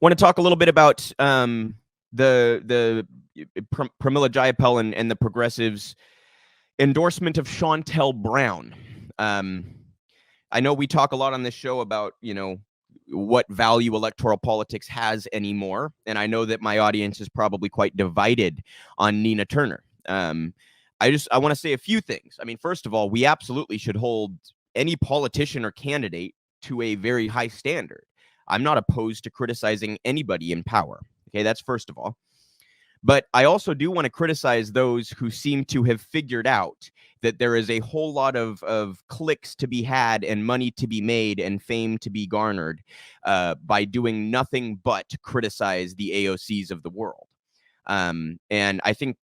Want to talk a little bit about the Pramila Jayapal and the progressives' endorsement of Shontel Brown. I know we talk a lot on this show about, what value electoral politics has anymore. And I know that my audience is probably quite divided on Nina Turner. I want to say a few things. I mean, first of all, we absolutely should hold any politician or candidate to a very high standard. I'm not opposed to criticizing anybody in power. Okay, that's first of all. But I also do want to criticize those who seem to have figured out that there is a whole lot of clicks to be had and money to be made and fame to be garnered by doing nothing but criticize the AOCs of the world. And I think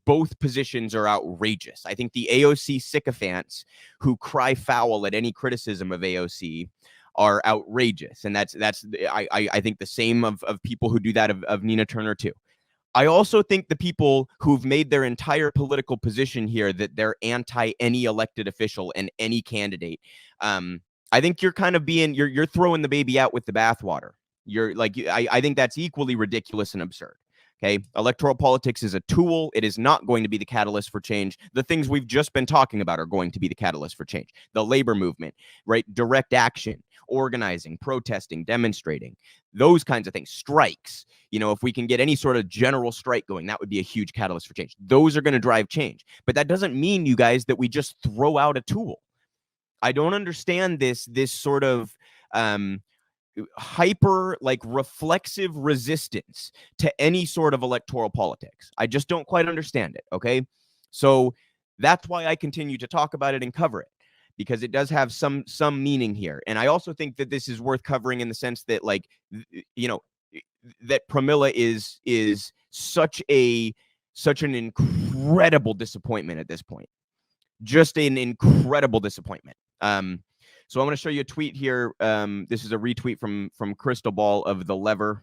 both positions are outrageous. I think the AOC sycophants who cry foul at any criticism of AOC are outrageous, and I think the same of people who do that of Nina Turner too. I also think the people who've made their entire political position here that they're anti any elected official and any candidate. I think you're kind of you're throwing the baby out with the bathwater. I think that's equally ridiculous and absurd. Okay. Electoral politics is a tool. It is not going to be the catalyst for change. The things we've just been talking about are going to be the catalyst for change. The labor movement, right? Direct action, organizing, protesting, demonstrating, those kinds of things, strikes. If we can get any sort of general strike going, that would be a huge catalyst for change. Those are going to drive change. But that doesn't mean, you guys, that we just throw out a tool. I don't understand this sort of hyper reflexive resistance to any sort of electoral politics. I just don't quite understand it. Okay. So that's why I continue to talk about it and cover it, because it does have some meaning here. And I also think that this is worth covering in the sense that that Pramila is such an incredible disappointment at this point. Just an incredible disappointment. So I'm going to show you a tweet here. This is a retweet from Krystal of the Lever.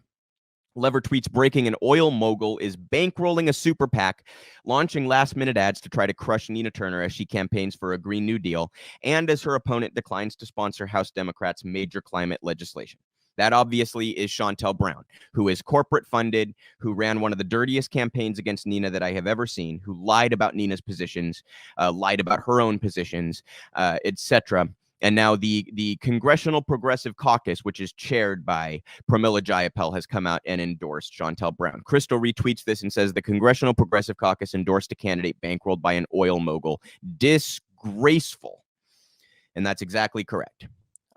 Lever tweets, breaking: an oil mogul is bankrolling a super PAC, launching last-minute ads to try to crush Nina Turner as she campaigns for a Green New Deal, and as her opponent declines to sponsor House Democrats' major climate legislation. That obviously is Shontel Brown, who is corporate funded, who ran one of the dirtiest campaigns against Nina that I have ever seen, who lied about Nina's positions, lied about her own positions, etc. And now the Congressional Progressive Caucus, which is chaired by Pramila Jayapal, has come out and endorsed Shontel Brown. Krystal retweets this and says the Congressional Progressive Caucus endorsed a candidate bankrolled by an oil mogul. Disgraceful. And that's exactly correct.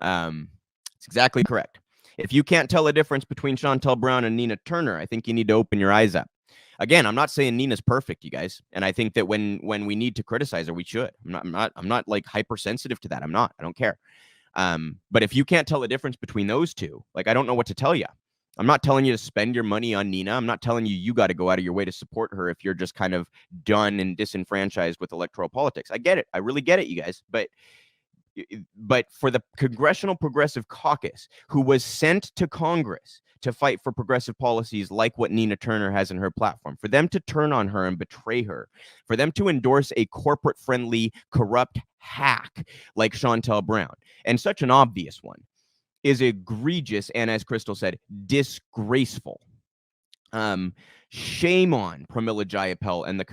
It's exactly correct. If you can't tell a difference between Shontel Brown and Nina Turner, I think you need to open your eyes up. Again, I'm not saying Nina's perfect, you guys, and I think that when we need to criticize her, we should. I'm not like hypersensitive to that. I'm not. I don't care. But if you can't tell a difference between those two, I don't know what to tell you. I'm not telling you to spend your money on Nina. I'm not telling you got to go out of your way to support her if you're just kind of done and disenfranchised with electoral politics. I get it. I really get it, you guys. But for the Congressional Progressive Caucus, who was sent to Congress to fight for progressive policies like what Nina Turner has in her platform, for them to turn on her and betray her, for them to endorse a corporate-friendly, corrupt hack like Shontel Brown, and such an obvious one, is egregious and, as Krystal said, disgraceful. Shame on Pramila Jayapal and the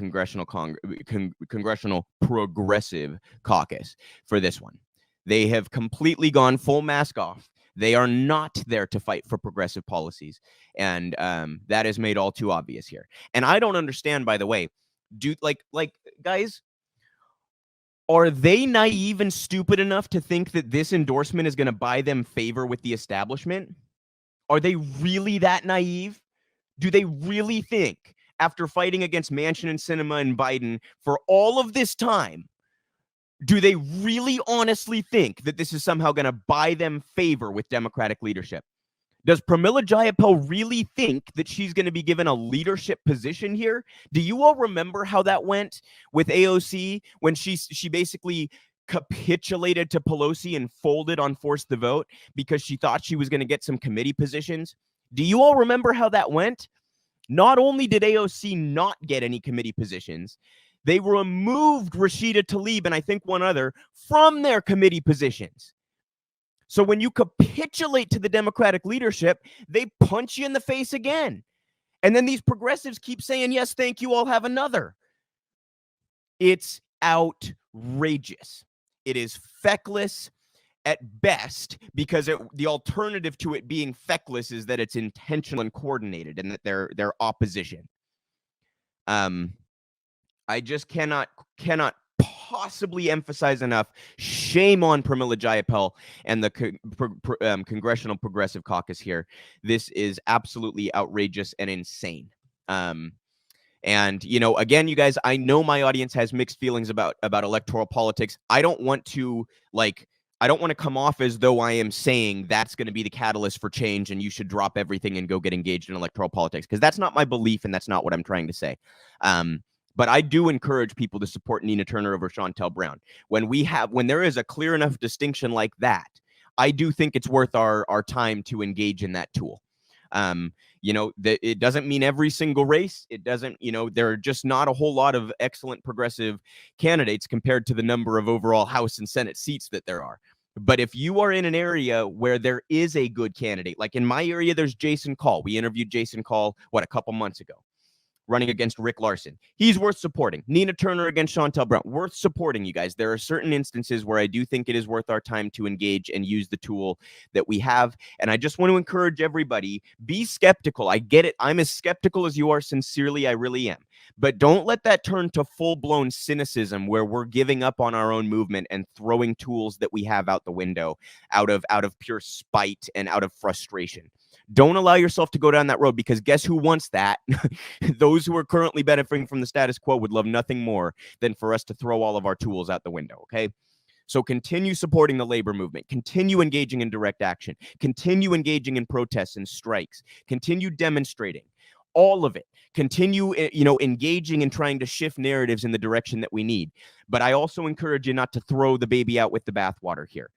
Congressional Progressive Caucus for this one. They have completely gone full mask off. They are not there to fight for progressive policies. And that is made all too obvious here. And I don't understand, by the way, guys, are they naive and stupid enough to think that this endorsement is going to buy them favor with the establishment? Are they really that naive? Do they really think, after fighting against Manchin and Sinema and Biden for all of this time, do they really honestly think that this is somehow going to buy them favor with Democratic leadership? Does Pramila Jayapal really think that she's going to be given a leadership position here? Do you all remember how that went with AOC when she basically capitulated to Pelosi and folded on Force the Vote because she thought she was going to get some committee positions? Do you all remember how that went? Not only did AOC not get any committee positions, they removed Rashida Tlaib and I think one other from their committee positions. So when you capitulate to the Democratic leadership, they punch you in the face again. And then these progressives keep saying, yes, thank you, I'll have another. It's outrageous. It is feckless at best, because the alternative to it being feckless is that it's intentional and coordinated, and that they're opposition. I just cannot possibly emphasize enough. Shame on Pramila Jayapal and the Congressional Progressive Caucus here. This is absolutely outrageous and insane. And, you know, again, you guys, I know my audience has mixed feelings about electoral politics. I don't want to come off as though I am saying that's going to be the catalyst for change and you should drop everything and go get engaged in electoral politics, because that's not my belief and that's not what I'm trying to say. But I do encourage people to support Nina Turner over Shontel Brown. When there is a clear enough distinction like that, I do think it's worth our time to engage in that tool. You know, it doesn't mean every single race. It doesn't, you know, there are just not a whole lot of excellent progressive candidates compared to the number of overall House and Senate seats that there are. But if you are in an area where there is a good candidate, like in my area, there's Jason Call. We interviewed Jason Call, a couple months ago, running against Rick Larson. He's worth supporting. Nina Turner against Shontel Brown, worth supporting, you guys. There are certain instances where I do think it is worth our time to engage and use the tool that we have. And I just want to encourage everybody, be skeptical. I get it. I'm as skeptical as you are. Sincerely, I really am. But don't let that turn to full-blown cynicism where we're giving up on our own movement and throwing tools that we have out the window out of pure spite and out of frustration. Don't allow yourself to go down that road, because guess who wants that? Those who are currently benefiting from the status quo would love nothing more than for us to throw all of our tools out the window, okay? So continue supporting the labor movement. Continue engaging in direct action. Continue engaging in protests and strikes. Continue demonstrating. All of it. Continue, engaging and trying to shift narratives in the direction that we need. But I also encourage you not to throw the baby out with the bathwater here.